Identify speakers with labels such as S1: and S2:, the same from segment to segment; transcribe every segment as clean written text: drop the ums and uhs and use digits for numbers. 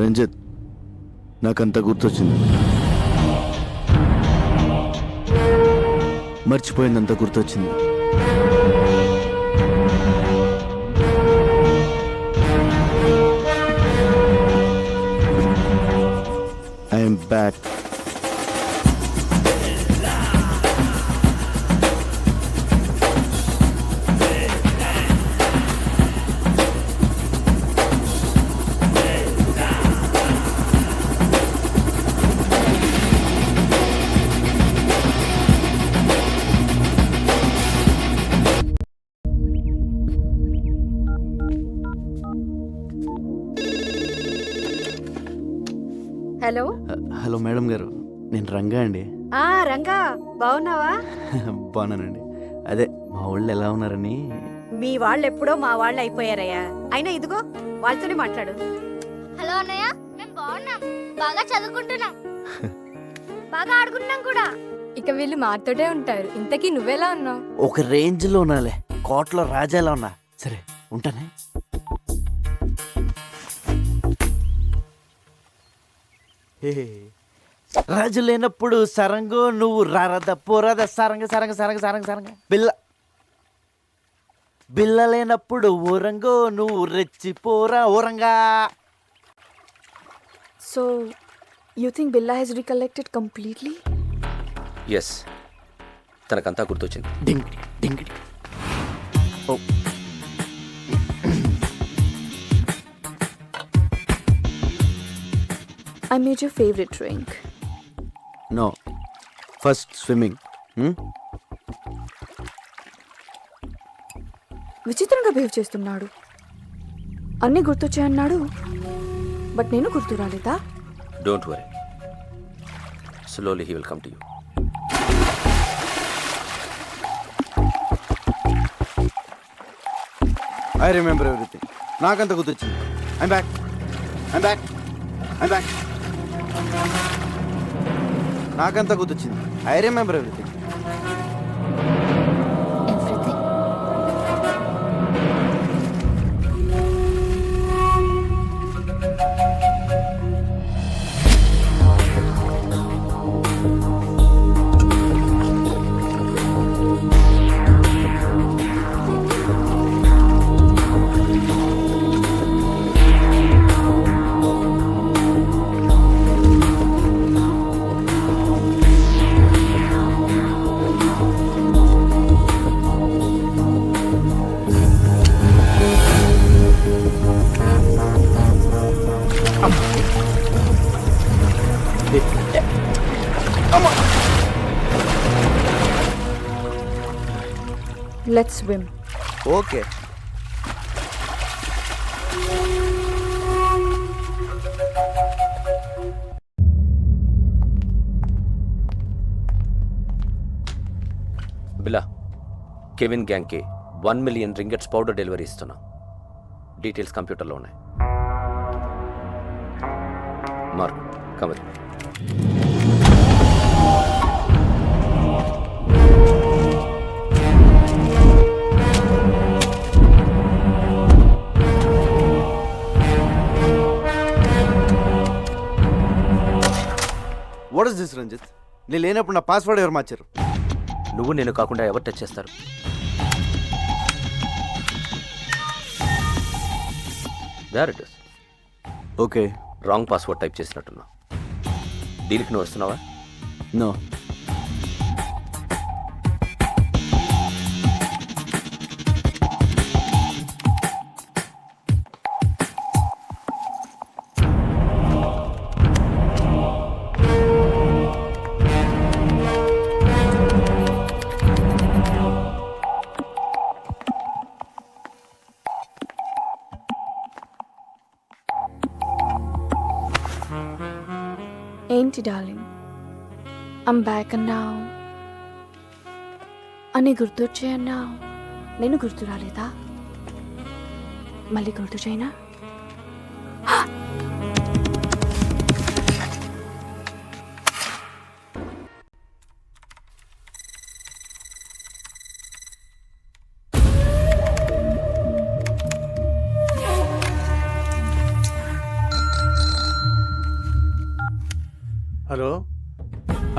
S1: రంజిత్, నాకంతా గుర్తొచ్చింది. మర్చిపోయిందంతా గుర్తొచ్చింది. I'm back.
S2: Hello.
S1: Hello madam గారు, నేను రంగా అండి.
S2: రంగా, బాగున్నావా?
S1: బాగున్నానండి. అదే మా ఊళ్ళో ఎలా ఉన్నారని.
S2: మీ వాళ్ళు ఎప్పుడో మా వాళ్ళు అయిపోయారయ్యా. అయినా ఇదిగో వాళ్ళతోనే మాట్లాడు.
S3: హలో అన్నయ్య, మేము బాగున్నాం, బాగా చదువుకుంటున్నాం, బాగా ఆడుకుంటున్నాం కూడా.
S4: ఇక వీళ్ళు మాతోటే ఉంటారు. ఇంతకీ నువ్వెలా ఉన్నావు?
S1: ఒక రేంజ్ లో ఉన్నాలే, కోట్లో రాజాలా ఉన్నా. సరే ఉంటానే. రాజు లేనప్పుడు సరంగు, నువ్వు రారద పోరాద సరంగ సరంగ సరంగ సరంగ సరంగ. బిల్ల లేనప్పుడు ఊరంగో, నువ్వు రెచ్చిపోరా ఊరంగా.
S5: So, you think Billa has recollected completely?
S6: Yes, తనకంతా గుర్తొచ్చింది.
S1: డింగిడి డింగిడి. ఓ
S5: I made your favorite drink.
S1: No, first swimming.
S5: విచిత్రంగా బిహేవ్ చేస్తున్నాడు. అన్నీ గుర్తొచ్చాయన్నాడు, బట్ నేను గుర్తు రాలేదా?
S6: Don't worry, slowly he will come to you.
S1: I remember everything. నాకంత గుర్తొచ్చింది. I'm back, I'm back, I'm back. నాకంత గుర్తొచ్చింది. I remember everything.
S5: Let's swim.
S1: Okay.
S6: బిలా, Kevin గ్యాంగ్కి 1 million రింగెట్స్ powder delivery ఇస్తున్నాం. డీటెయిల్స్ కంప్యూటర్లో ఉన్నాయి. మార్క్ కమర్.
S1: What is this Ranjith? నేను లేనప్పుడు నా పాస్వర్డ్ ఎవరు మార్చారు?
S6: నువ్వు నేను కాకుండా ఎవరు టచ్ చేస్తారు? There it is.
S1: Okay.
S6: Wrong password type చేసినట్టున్నా. దీనికి నువ్వు వస్తున్నావా?
S1: నో.
S5: ఏంటి డార్లింగ్, ఐమ్ బ్యాక్ అన్నావు, అని గుర్తొచ్చాయన్నావు. నేను గుర్తు రాలేదా? మళ్ళీ గుర్తు చేయనా?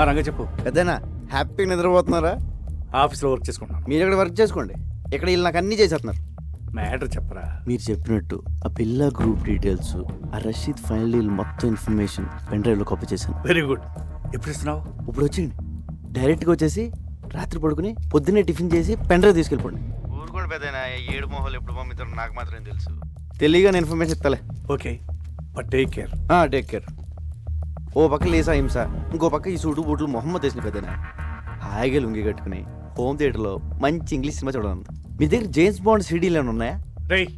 S7: రంగా చెప్పు.
S1: పెద్దనా హ్యాపీగా నిద్రపోతున్నారా?
S7: ఆఫీస్లో వర్క్ చేసుకుంటున్నాను.
S1: మీరు ఇక్కడ వర్క్ చేసుకోండి, ఇక్కడ వీళ్ళు నాకు అన్నీ చేసేస్తున్నారు.
S7: మ్యాటర్ చెప్పరా.
S1: మీరు చెప్పినట్టు ఆ పిల్ల గ్రూప్ డీటెయిల్స్, ఆ రషీద్ ఫైనల్ డీల్ మొత్తం ఇన్ఫర్మేషన్ పెన్ డ్రైవ్లో కాపీ చేశాను.
S7: Very good. ఎప్పుడు ఇస్తున్నావు?
S1: ఇప్పుడు వచ్చేయండి, డైరెక్ట్గా వచ్చేసి రాత్రి పడుకుని పొద్దున్నే టిఫిన్ చేసి పెన్ డ్రైవ్ తీసుకెళ్ళిపోండి. ఊరుకోండి పెద్దనా, 7 మొహాలు ఎప్పుడు పంపిస్తారో నాకు మాత్రం తెలుసు. తెలియగానే ఇన్ఫర్మేషన్ ఇస్తాలే.
S7: Okay, but take care.
S1: Take care. ఓ పక్క లేసా హింస, ఇంకో పక్క ఈ సూటు బూట్లు మొహమ్మద్ వేసిన పెద్దనా హాయిగా లుంగి కట్టుకుని హోమ్ థియేటర్లో మంచి ఇంగ్లీష్ సినిమా చూడాలి. మీ దగ్గర జేమ్స్ బాండ్ సీడీలు ఏమైనా ఉన్నాయా?
S7: రేయ్,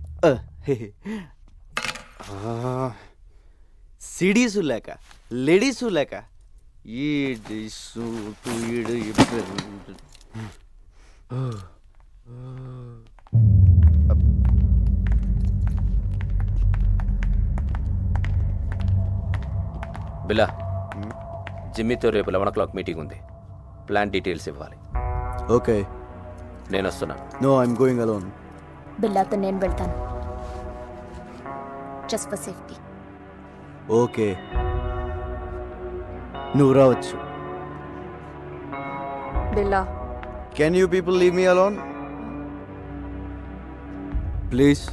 S1: సిడీసు లేక లేడీసు లేక ఈ
S6: బిలా, జిమ్మీతో రేపు 11 o'clock మీటింగ్ ఉంది. ప్లాన్ డీటెయిల్స్ ఇవ్వాలి.
S1: ఓకే,
S6: నేను వస్తున్నా.
S1: No I'm going alone.
S3: బిల్లాతో నేను వెళ్తాను, జస్ట్ ఫర్ సేఫ్టీ.
S1: ఓకే, నువ్వు రావచ్చు.
S5: Bella.
S1: Can you people leave me alone please?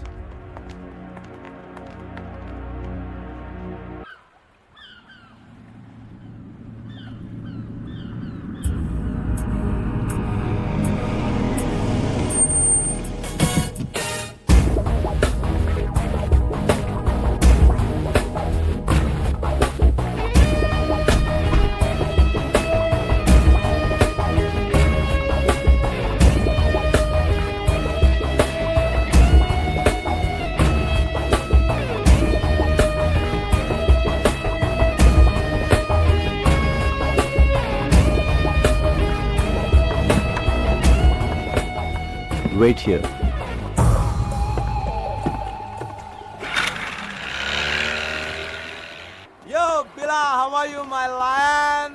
S1: Wait here.
S8: Yo, Bila, how are you, my lion?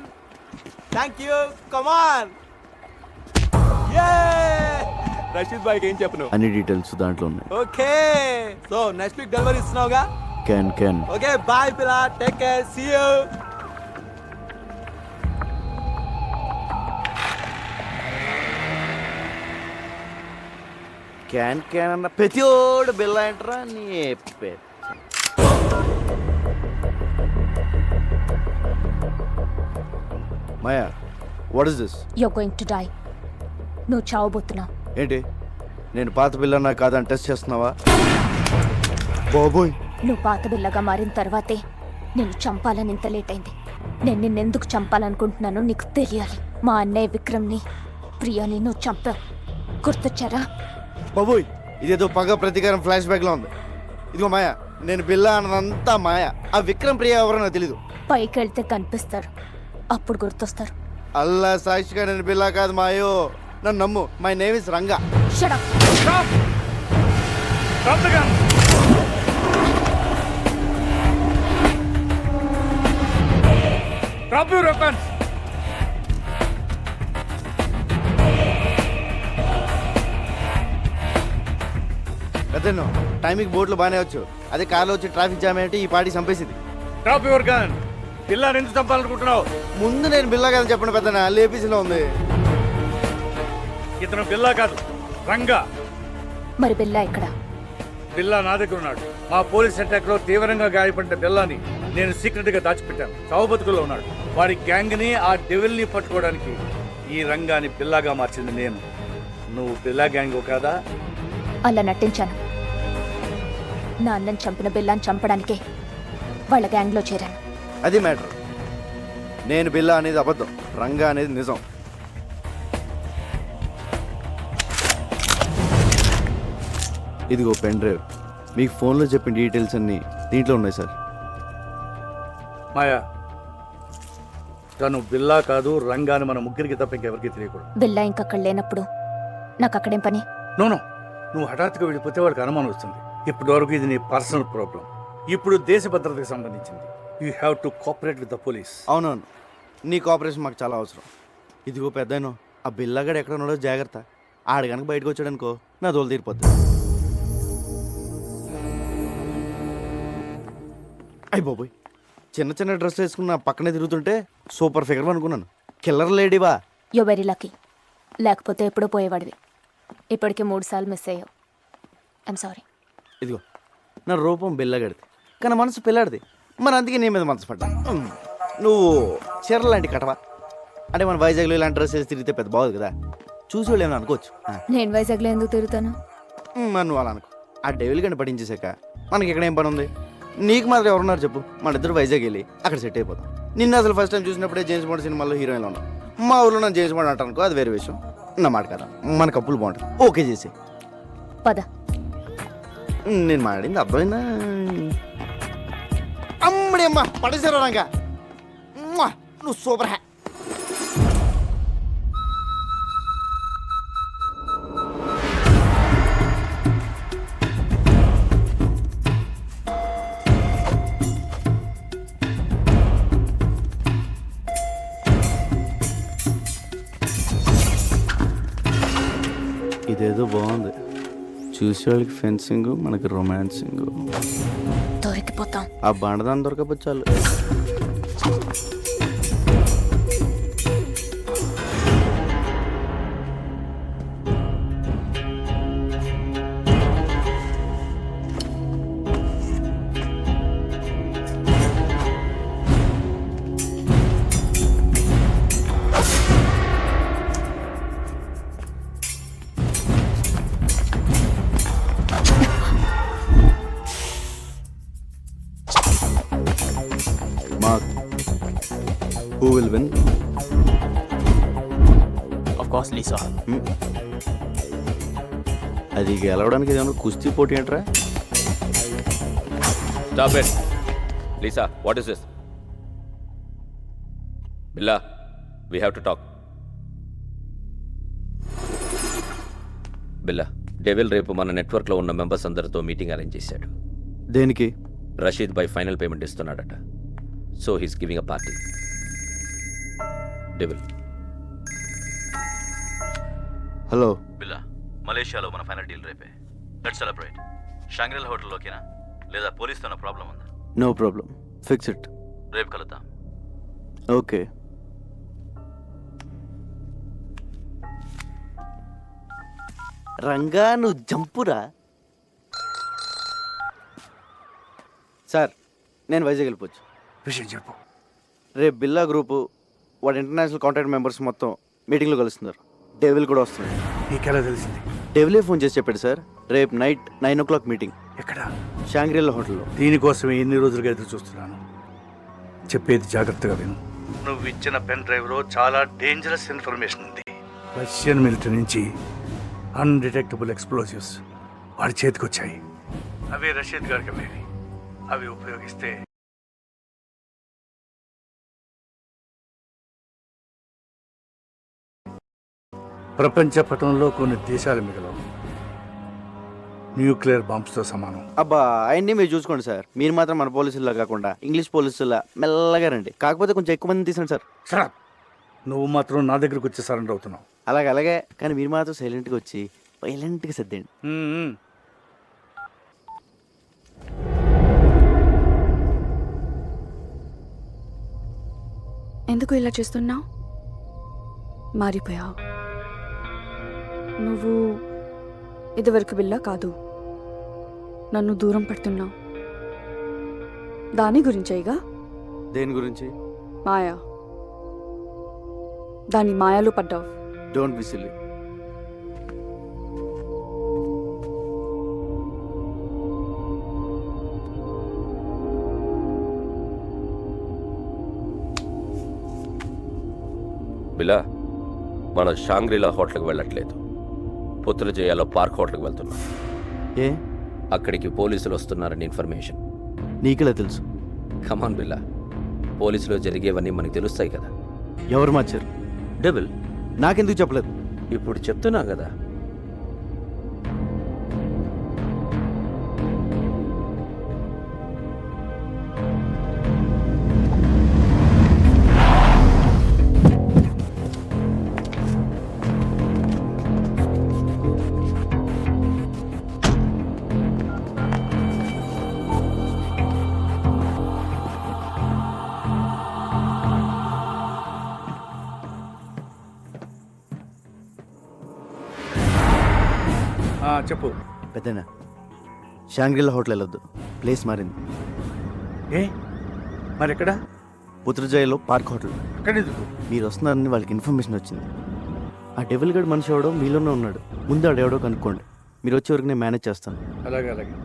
S8: Thank you. Come on. Yeah. Rashid భాయ్కి ఏం చెప్పను?
S1: అన్ని details దాంట్లో ఉన్నాయి.
S8: Okay, so next week delivery ఇస్తున్నావుగా?
S1: Can.
S8: Okay, bye పిలా, take care, see you.
S1: Can అన్న ప్రతిోడు బిల్ల ఏంట్రా నీ పేరు. మాయా, what is this?
S3: You're going to die. నువ్వు చావబోతున్నావు.
S1: ఏంటి, నేను పాత బిల్లన్నా కాదని టెస్ట్ చేస్తున్నావా? బాబోయ్,
S3: నువ్వు పాత బిల్లగా మారిన తర్వాతే నేను చంపాలని ఇంత లేట్ అయింది. నేను నిన్నెందుకు చంపాలనుకుంటున్నానో నీకు తెలియాలి. మా అన్నయ్య విక్రమ్ని, ప్రియాని నువ్వు చంపావు. గుర్తొచ్చారా?
S1: బాబోయ్, ఇదేదో పగ ప్రతీకారం ఫ్లాష్ బ్యాక్ లో ఉంది. ఇదిగో మాయా, నేను బిల్ల అన్నదంతా మాయా. ఆ విక్రమ్ ప్రియ ఎవరో నాకు తెలీదు.
S3: పైకి వెళ్తే కనిపిస్తారు, అప్పుడు గుర్తొస్తారు.
S1: అల్లా సాక్షిగా నేను బిల్లా కాదు మాయో, నన్ను నమ్ము. My name is Ranga.
S3: Shut up.
S7: Drop the gun. Drop your weapons.
S1: పెద్దను టైంకి బోట్లు బాగానే వచ్చు, అదే కార్లో వచ్చి ట్రాఫిక్ జామ్ ఏంటి ఈ పార్టీ చంపేసింది.
S7: Drop your gun. పిల్లని ఎందుకు చంపాలనుకుంటున్నావు?
S1: ముందు నేను బిల్లా కాదని చెప్పండి పెద్దనా, లేపీసీలో ఉంది.
S7: ఇతను బిల్లా కాదు, రంగా.
S3: మరి బిల్లా ఇక్కడ?
S7: బిల్లా నా దగ్గర ఉన్నాడు. మా పోలీస్ అటాక్ లో తీవ్రంగా గాయపడిన బిల్లాని నేను సీక్రెట్ గా దాచిపెట్టాను. చావు బతుకుల్లో ఉన్నాడు. వాడి గ్యాంగ్ ని, ఆ డెవిల్ ని పట్టుకోవడానికి ఈ రంగాని బిల్లాగా మార్చింది నేను. నువ్వు బిల్లా గ్యాంగ్ కాదా?
S3: అలా నటించాను. నా అన్నని చంపిన బిల్లాని చంపడానికే వాళ్ళ గ్యాంగ్లో చేరాను.
S1: అది మ్యాటర్. నేను బిల్లా అనేది అబద్ధం, రంగా అనేది నిజం. ఇదిగో పెన్ డ్రైవ్, మీకు ఫోన్లో చెప్పిన డీటెయిల్స్ అన్నీ దీంట్లో ఉన్నాయి సార్.
S7: మాయా, తను బిల్లా కాదు, రంగాని మన ముగ్గురికి తప్ప ఇంకెవరికి తెలియకూడదు.
S3: బిల్లా ఇంకక్కడ లేనప్పుడు నాకు అక్కడేం పని?
S7: నోనో, నువ్వు హఠాత్తుగా వెళ్ళిపోతే వాడికి అనుమానం వస్తుంది. ఇప్పటి వరకు ఇది నీ పర్సనల్ ప్రాబ్లం. ఇప్పుడు దేశ భద్రతకు సంబంధించింది. You have to cooperate with the police.
S1: అవునవును, నీ కోఆపరేషన్ మాకు చాలా అవసరం. ఇదిగో పెద్దనో, ఆ బిల్లాగాడు ఎక్కడ ఉన్నాడో జాగ్రత్త. ఆడ కనుక బయటకు వచ్చాడనుకో నా దోలు తీరిపోద్ది. అయ్యి బాబోయ్, చిన్న చిన్న డ్రెస్ వేసుకున్న పక్కనే తిరుగుతుంటే సూపర్ ఫిగర్ అనుకున్నాను. కిల్లర్ లేడీవా?
S3: You very lucky. లేకపోతే ఎప్పుడో పోయేవాడివి. ఇప్పటికి 3 సార్లు మిస్ అయ్యావు. I'm sorry.
S1: ఇదిగో నా రూపం బిల్లగడిది కానీ మనసు పిల్లాడిది. మరి అందుకే నీ మీద మనసు పడ్డా. నువ్వు చీర లాంటి కటవా అంటే మన వైజాగ్లో ఇలాంటి డ్రెస్ వేసి తిరిగితే పెద్ద బాగుంది కదా, చూసి వాళ్ళు ఏమైనా అనుకోవచ్చు.
S3: నేను వైజాగ్లో ఎందుకు తిరుగుతాను?
S1: మరి నువ్వు అలా అనుకో. ఆ డెవిల్ గంట పట్టించేసాక మనకి ఇక్కడ ఏం పని ఉంది? నీకు మాత్రం ఎవరున్నారు చెప్పు? మన ఇద్దరు వైజాగ్ వెళ్ళి అక్కడ సెట్ అయిపోతాం. నిన్న అసలు ఫస్ట్ టైం చూసినప్పుడే జేమ్స్ బాండ్ సినిమాలో హీరోయిన్లో ఉన్నాం. మా ఊళ్ళో నన్ను జేమ్స్ బాండ్ అంటానుకో, అది వేరే విషయం. నా మాట కదా, మన కప్పులు బాగుంటుంది. ఓకే చేసి
S3: పద.
S1: నేను మాడింది అర్థమైందా? అమ్మడి అమ్మ పడేసారు రంగా. నువ్వు సూపర్ హ్యా. ఇదేదో బాగుంది. చూసేవాళ్ళకి ఫెన్సింగ్, మనకి రొమాన్సింగ్.
S3: దొరికిపోతాం.
S1: ఆ బండదాన్ని దొరకపోతే చాలు. Mark, who will win?
S8: Of course, Lisa.
S1: అది గెలవడానికి ఏదైనా కుస్తీ పోటీ ఏంట్రా?
S6: Stop it. Lisa, what is this? Billa, we have to talk. Billa, devil రేపు మన నెట్వర్క్లో ఉన్న మెంబర్స్ అందరితో మీటింగ్ అరేంజ్ చేశాడు.
S1: దేనికి?
S6: Rashid by final payment ఇస్తున్నాడట. So he's giving a party. Devil.
S1: Hello
S9: బిల్లా, మలేషియాలో మన ఫైనల్ డీల్ రేపే. Let's celebrate. షాంగ్రిల్ హోటల్లోకేనా లేదా పోలీస్తో ప్రాబ్లం ఉందా?
S1: No problem, fix it.
S9: రేపు కలుద్దాం.
S1: ఓకే. రంగా నువ్వు జంపురా. సార్, నేను వైజాగ్ వెళ్ళిపోవచ్చు.
S7: విషయం చెప్పు.
S1: రేపు బిల్లా గ్రూపు వాడి ఇంటర్నేషనల్ కాంటాక్ట్ మెంబర్స్ మొత్తం మీటింగ్లో కలుస్తున్నారు. డెవిల్ కూడా వస్తుంది.
S7: నీకెలా తెలిసింది?
S1: డెవిలే ఫోన్ చేసి చెప్పాడు సార్. రేపు నైట్ 9 o'clock మీటింగ్.
S7: ఎక్కడ?
S1: షాంగ్రిల్లా హోటల్లో.
S7: దీనికోసమే ఎన్ని రోజులుగా ఎదురు చూస్తున్నాను. చెప్పేది జాగ్రత్తగా విను. నువ్వు ఇచ్చిన పెన్ డ్రైవ్లో చాలా డేంజరస్ ఇన్ఫర్మేషన్ ఉంది. రష్యన్ మిలిటరీ నుంచి అన్డిటెక్టబుల్ ఎక్స్ప్లోజివ్స్ వాడి చేతికి వచ్చాయి. అవి రషీద్ గారికి అమ్మేవి. అవి ఉపయోగిస్తే ప్రపంచ పటంలో కొన్ని దేశాలు మిగలవు. న్యూక్లియర్ బాంబ్స్తో సమానం.
S1: అబ్బా, అవన్నీ మీరు చూసుకోండి సార్. మీరు మాత్రం మన పోలీసుల్లా కాకుండా ఇంగ్లీష్ పోలీసుల్లా మెల్లగా రండి. కాకపోతే కొంచెం ఎక్కువ మంది తీసండి సార్.
S7: సరే, నువ్వు మాత్రం నా దగ్గరకు వచ్చి సరెండర్ అవుతున్నావు.
S1: అలాగే కానీ మీరు మాత్రం సైలెంట్గా వచ్చి వైలెంట్గా సర్దేయండి.
S5: ఎందుకు ఇలా చేస్తున్నావు? మారిపోయావు. నువ్వు ఇదివరకు బిల్లా కాదు. నన్ను దూరం పెడుతున్నావు. దాని గురించేగా?
S1: దేని గురించి?
S5: మాయా. దాని మాయలో పడ్డావు.
S1: Don't be silly.
S6: బిలా, మనం షాంగ్రిలా హోటల్కి వెళ్ళట్లేదు. పుత్రజయాలో పార్క్ హోటల్కి వెళ్తున్నాం.
S1: ఏ?
S6: అక్కడికి పోలీసులు వస్తున్నారని ఇన్ఫర్మేషన్.
S1: నీకెలా తెలుసు?
S6: కమాన్ బిల్లా, పోలీసులో జరిగేవన్నీ మనకు తెలుస్తాయి కదా.
S1: ఎవరు మార్చారు?
S6: డెవిల్.
S1: నాకెందుకు చెప్పలేదు?
S6: ఇప్పుడు చెప్తున్నా కదా.
S7: చెప్పు.
S1: పెద్దనా షాంగ్రిల్లా హోటల్ వెళ్ళొద్దు, ప్లేస్ మారింది.
S7: ఏ మరి ఎక్కడ?
S1: పుత్రజయలో పార్క్ హోటల్.
S7: అక్కడ ఎందుకు?
S1: మీరు వస్తున్నారని వాళ్ళకి ఇన్ఫర్మేషన్ వచ్చింది. ఆ డెవిల్ గడ్ మనిషి ఎవడో మీలోనే ఉన్నాడు. ముందు ఆడెవడో కనుక్కోండి. మీరు వచ్చే వరకు నేను మేనేజ్ చేస్తాను.
S7: అలాగే అలాగే.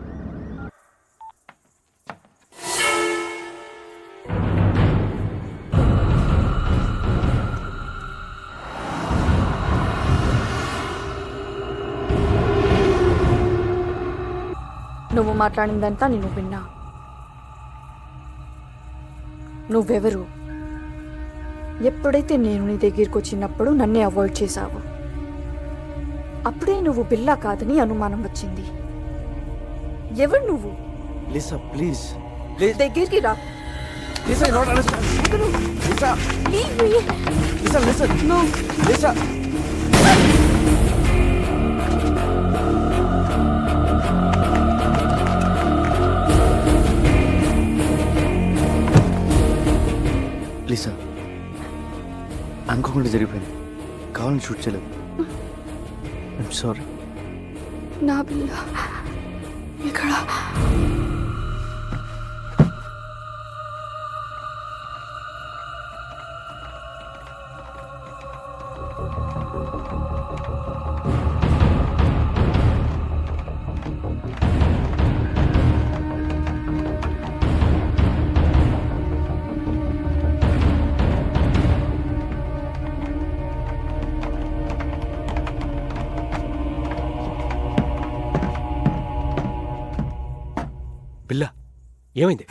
S5: నువ్వు మాట్లాడిందంతా నేను విన్నా. నువ్వెవరు? ఎప్పుడైతే నేను నీ దగ్గరికి వచ్చినప్పుడు నన్నే అవాయిడ్ చేశావు, అప్పుడే నువ్వు బిల్లా కాదని అనుమానం వచ్చింది. ఎవరు నువ్వు?
S1: Lisa please.
S5: దగ్గరికి రా.
S1: Lisa not understand. Lisa Lisa listen. No Lisa. Lisa అనుకోకుండా జరిగిపోయింది. కావాలని షూట్ చేయలేదు. I'm sorry.
S5: నా బిల్ల ఇక్కడ.
S10: బిల్లా ఏమైంది?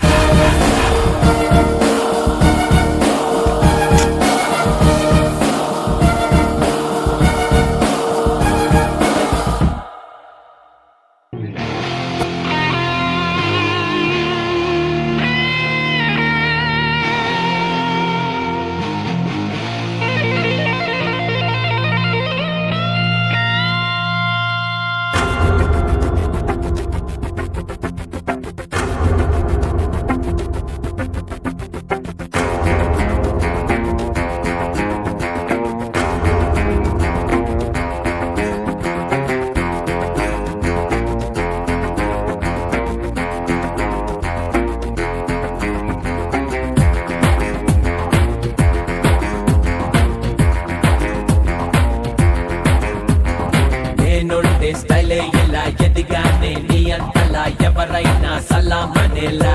S11: స్టైలే ఇలా ఎదిగానే నీ అంతలా ఎవరైనా సలామనేలా,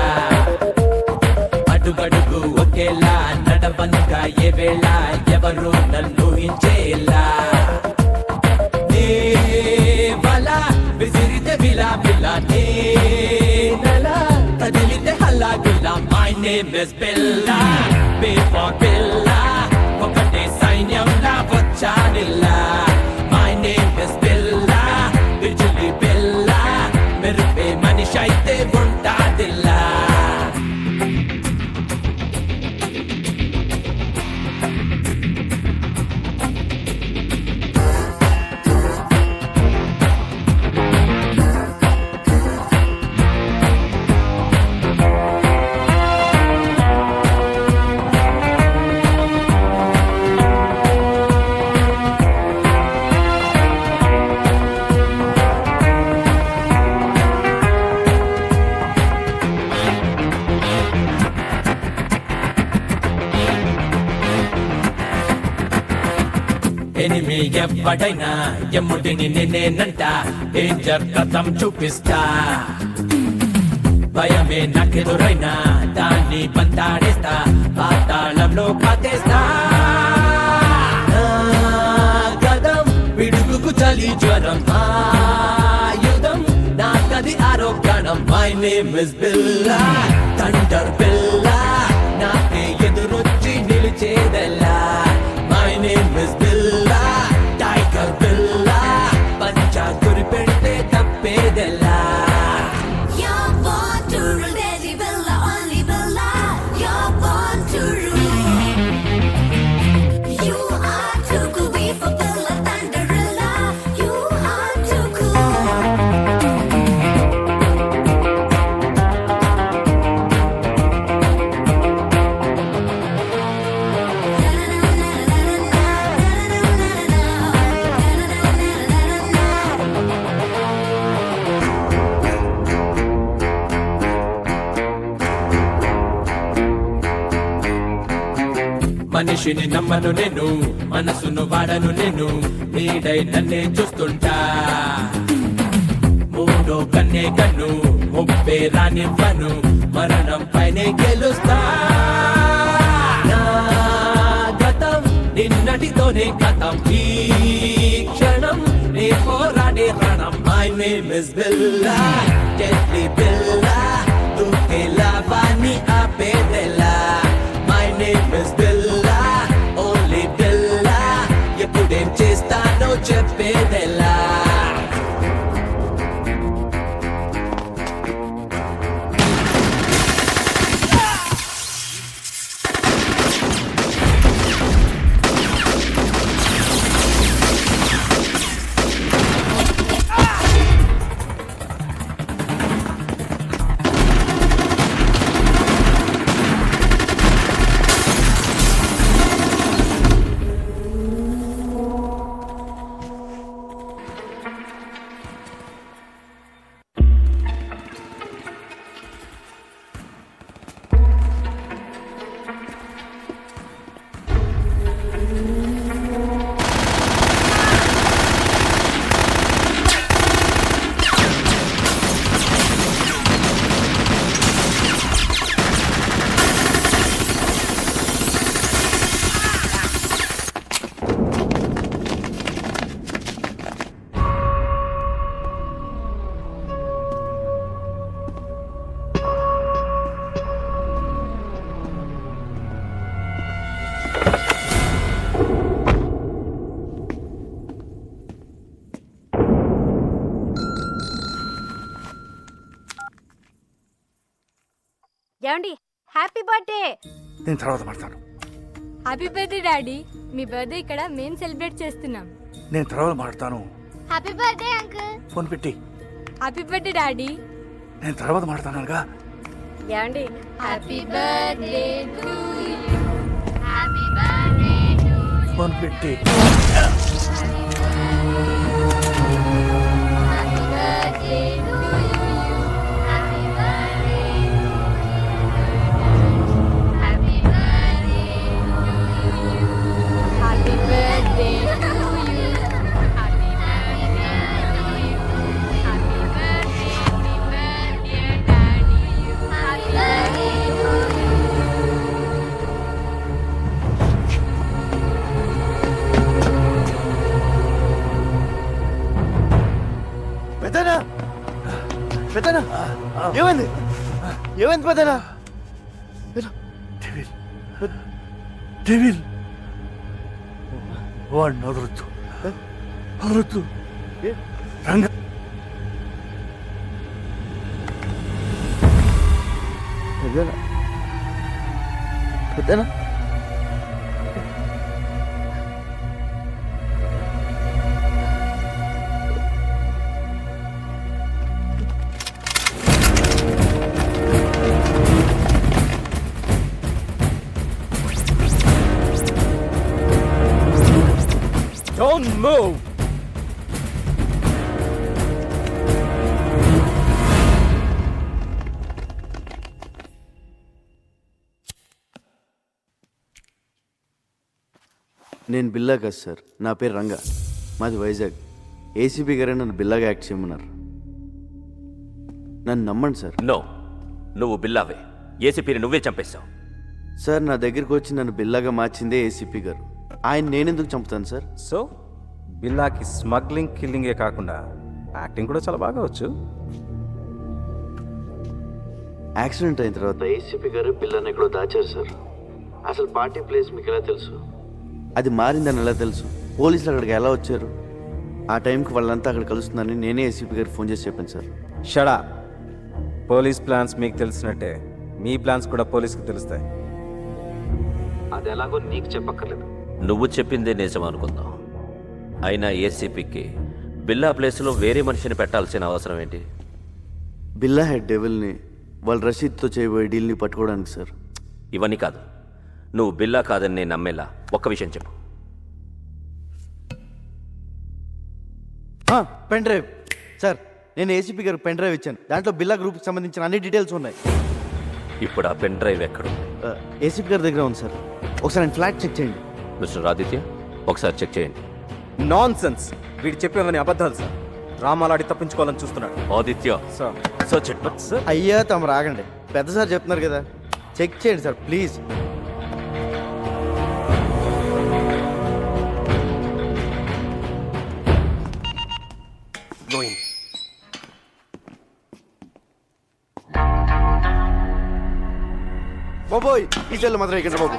S11: అడుగడుగు ఒకేలా నడవనుగా ఏ వేళ ఎవరు నన్ను హించేలా. నే వల విసిరితే విలా విలా, నే నల కదిలితే హల్లా Gulla. My name is Billa, before బిల్లా, ఒకటే సైన్యంలా వచ్చానిల్లా. మై నేమ్ ఇస్ బిల్లా, బిజులి బిల్లా, మెరుపే మనిషి అయితే ఉంటాదిల్లా. ఎనిమి ఎవ్వడైనా ఎమ్ముడిని నేనేనంట, డేంజర్ కథం చూపిస్తా. భయమే నాకెదురైనా దాన్ని బంతాడేస్తా, పాతాళంలో పాతేస్తా. గదం పిడుగుకు చలి జ్వరం ఆయుధం, నాకది ఆరోగ్యం. My name is Billa, thunder బిల్లా, నాకే ఎదురొచ్చి నిలిచేదెల్లా. My name is Billa, tiger బిల్లా, పంచా గురి పెడితే తప్పేదెల్లా. మనిషిని నమ్మను నేను, మనసును వాడను నేను, నీడై నన్నే చూస్తుంటా. మూడో కన్నే కన్ను, ముప్పే రానివ్వను, మరణం పైనే గెలుస్తా. నా గతం నిన్నటితోనే గతం, ఈ క్షణం నే పోరాడే రణం. My name is Billa, deadly బిల్లా, దూకే లావాని ఆపేదెలా. My name is Billa, only బిల్లా, ఎప్పుడేం చేస్తానో చెప్పేదెలా.
S2: ఏమండి హ్యాపీ బర్త్డే.
S7: నేను తర్వాత మాట్లాడతాను.
S4: Happy birthday daddy. మీ బర్త్డే ఇక్కడ మేము సెలబ్రేట్ చేస్తున్నాం.
S7: నేను తర్వాత మాట్లాడతాను.
S4: Happy birthday uncle.
S7: ఫోన్ పెట్టి.
S4: Happy birthday daddy.
S7: నేను తర్వాత మాట్లాడతానుగా.
S2: ఏమండి
S4: happy birthday to you. Happy birthday to you.
S7: Phone పెట్టి.
S4: Happy birthday to you. Happy birthday. Happy birthday to you. Happy birthday to you. Happy birthday to you. Happy birthday daddy. Happy birthday to you.
S1: పెద్దనా పెద్దనా ఏమైంది ఏమైంది పెద్దనా?
S7: Devil devil వాడిని వదలొద్దు వదలొద్దు. రంగ
S1: పెద్దనా పెద్దనా
S10: Don't move!
S1: నేను బిల్లా కాదు సార్, నా పేరు రంగా, మాది వైజాగ్. ఏసీపీ గారే నన్ను బిల్లాగా యాక్ట్ చేయమన్నారు. నన్ను నమ్మండి సార్.
S6: నో, నువ్వు బిల్లావే. ఏసీపీని నువ్వే చంపేశావు.
S1: సార్ నా దగ్గరికి వచ్చి నన్ను బిల్లాగా మార్చిందే ఏసీపీ గారు. ఆయన నేనెందుకు చంపుతాను సార్?
S10: సో బిల్లాకి స్మగ్లింగ్ కిల్లింగే కాకుండా యాక్టింగ్ కూడా చాలా బాగా వచ్చు.
S1: యాక్సిడెంట్ అయిన తర్వాత ఏసీపీ గారు బిల్లాని ఎక్కడో దాచారు సార్. అసలు పార్టీ ప్లేస్ మీకు ఎలా తెలుసు? అది మారిందని ఎలా తెలుసు? పోలీసులు అక్కడికి ఎలా వచ్చారు? ఆ టైంకి వాళ్ళంతా అక్కడ కలుస్తుందని నేనే ఏసీపీ గారికి ఫోన్ చేసి చెప్పాను సార్.
S10: షడా, పోలీస్ ప్లాన్స్ మీకు తెలిసినట్టే మీ ప్లాన్స్ కూడా పోలీస్కి తెలుస్తాయి. అది ఎలాగో నీకు చెప్పక్కర్లేదు.
S6: నువ్వు చెప్పిందే నిజం అనుకుందాం. అయినా ఏసీపీకి బిల్లా ప్లేస్లో వేరే మనిషిని పెట్టాల్సిన అవసరం ఏంటి?
S1: బిల్లా హెడ్ డెవిల్ని వాళ్ళు రషీద్తో చేయబోయే డీల్ని పట్టుకోవడానికి సార్.
S6: ఇవన్నీ కాదు, నువ్వు బిల్లా కాదని నేను నమ్మేలా ఒక్క విషయం చెప్పు.
S1: పెన్ డ్రైవ్ సార్, నేను ఏసీపీ గారికి పెన్ డ్రైవ్ ఇచ్చాను. దాంట్లో బిల్లా గ్రూప్కి సంబంధించిన అన్ని డీటెయిల్స్ ఉన్నాయి.
S6: ఇప్పుడు ఆ పెన్ డ్రైవ్ ఎక్కడుంది?
S1: ఏసీపీ గారి దగ్గర ఉంది సార్. ఒకసారి నేను ఫ్లాట్ చెక్ చేయండి.
S6: మిస్టర్ ఆదిత్య ఒకసారి చెక్ చేయండి.
S10: Non sense. వీడు చెప్పేవని అబద్ధాలు సార్. రామాలాడి తప్పించుకోవాలని చూస్తున్నాడు.
S6: Aditya
S10: sir
S6: search it but
S10: sir
S1: అయ్యా తమ రాగండి, పెద్ద సార్ చెప్తున్నారు కదా, చెక్ చేయండి సార్ ప్లీజ్. బాబోయ్ ఈ చెల్లు మాత్రం ఇక్కడ బాబు.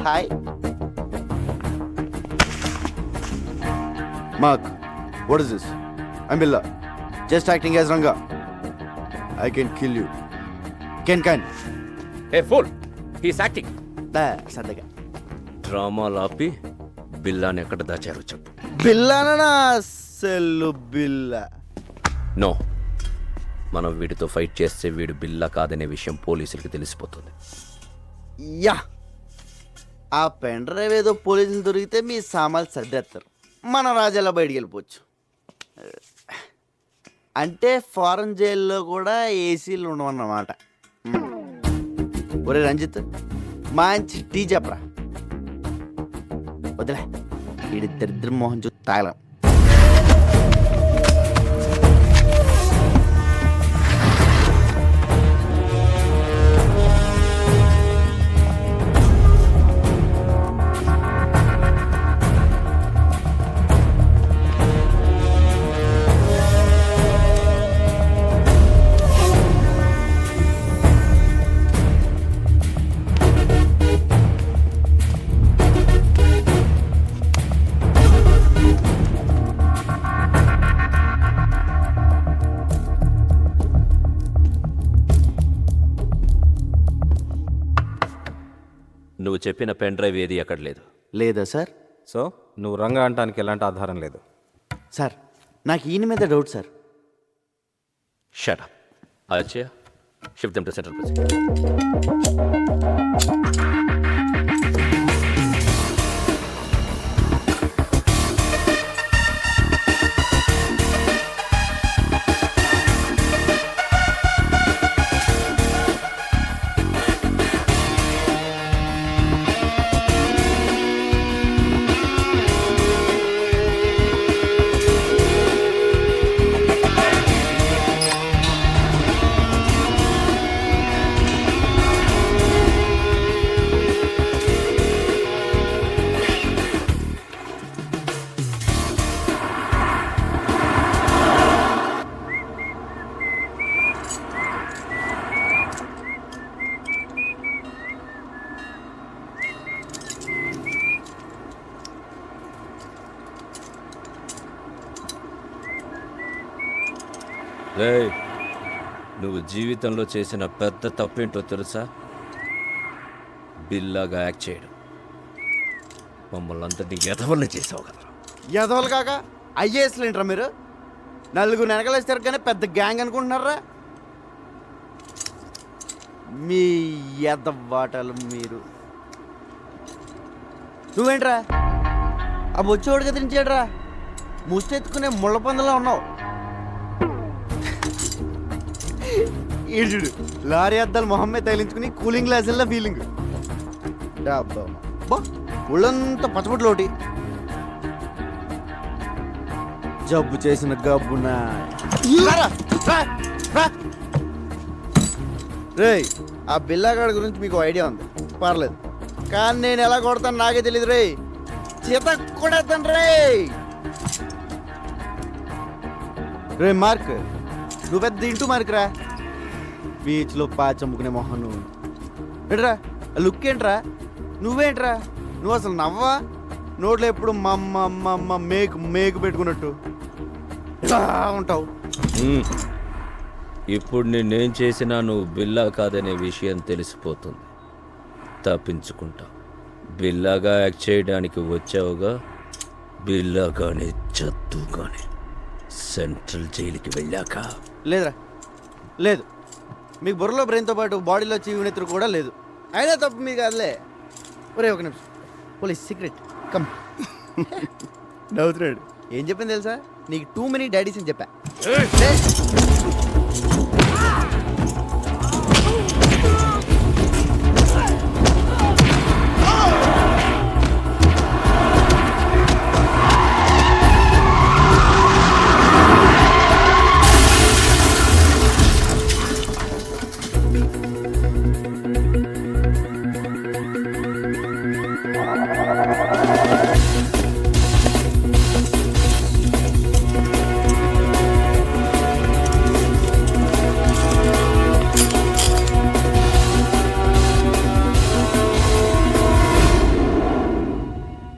S1: Hi mark, what is this? I'm Billa, just acting as Ranga. I can kill you. Can.
S6: A pool, he's acting.
S1: సరదాగా
S6: డ్రామాలు ఆపి బిల్లాని ఎక్కడ దాచారో చెప్పు.
S1: బిల్లానా సెల్లు బిల్లా?
S6: నో, మనం వీడితో ఫైట్ చేస్తే వీడు బిల్లా కాదనే విషయం పోలీసులకి తెలిసిపోతుంది.
S1: యా, ఆ పెన్ డ్రైవ్ ఏదో పోలీసులు దొరికితే మీ సామాన్లు సర్దేస్తారు, మన రాజాలా బయటికి వెళ్ళిపోవచ్చు. అంటే ఫారెన్ జైల్లో కూడా ఏసీలు ఉండవన్నమాట. ఒరే రంజిత్, మంచి టీ చెప్పరా. వదిలే, వీడి దరిద్ర మోహన్ చూ తాగలం.
S6: నువ్వు చెప్పిన పెన్ డ్రైవ్ ఏది ఎక్కడ లేదు.
S1: లేదా సార్?
S10: సో నువ్వు రంగా అంటానికి ఎలాంటి ఆధారం లేదు.
S1: సార్ నాకు ఈయన మీద doubt sir.
S6: Shut up. Achaiah, shift them to central president. రేయ్, నువ్వు జీవితంలో చేసిన పెద్ద తప్పేంటో తెలుసా? బిల్లాగా యాక్ట్ చేయడం. మమ్మల్ని అందరినీ ఎదవల్ని చేసావు కదా.
S1: ఎదవలు కాక ఐఏఎస్లు ఏంట్రా మీరు? నలుగురు వెనకలేస్తారు కానీ పెద్ద గ్యాంగ్ అనుకుంటున్నారా? మీ ఎదవాటలు మీరు. నువ్వేంట్రా ఆ బొచ్చోడు కదిలించాడురా, ముష్టెత్తుకునే ముళ్ళ పందులో ఉన్నావు. ఈడుడు లారీ అద్దాలు మొహమ్మే తగిలించుకుని కూలింగ్ గ్లాసుల్లో ఫీలింగ్. ఒళ్ళంతా పచ్చబొట్లు ఒకటి, జబ్బు చేసిన గబ్బునా. రేయ్, ఆ బిల్లాగాడి గురించి మీకు ఐడియా ఉంది పర్లేదు, కానీ నేను ఎలా కొడతాను నాకే తెలియదు. రే చేత కొడతాను రే. రే మార్క్, నువ్వు పెద్ద ఇంటూ మార్కురా. బీచ్లో పాచమ్ముకునే మొహం నువ్వు. ఏంట్రా లుక్ ఏంట్రా? నువ్వేంట్రా? నువ్వు అసలు నవ్వా? నోట్లో ఎప్పుడు మమ్మ మేకు పెట్టుకున్నట్టు ఉంటావు.
S6: ఇప్పుడు నేనేం చేసినా నువ్వు బిల్లా కాదనే విషయం తెలిసిపోతుంది. తప్పించుకుంటావు. బిల్లాగా యాక్ట్ చేయడానికి వచ్చావుగా, బిల్లాగానే చదువుగానే సెంట్రల్ జైలుకి వెళ్ళాక.
S1: లేదురా, లేదు. మీకు బుర్రలో బ్రెయిన్తో పాటు బాడీలో చీవునెత్తురు కూడా లేదు. అయినా తప్పు మీకు కాదులే. ఒరే ఒక నిమిషం, పోలీస్ సీక్రెట్ కమ్. నవ్వుతున్నాడు. ఏం చెప్పింది తెలుసా? నీకు టూ మెనీ డాడీస్ అని చెప్పా.
S3: ఆ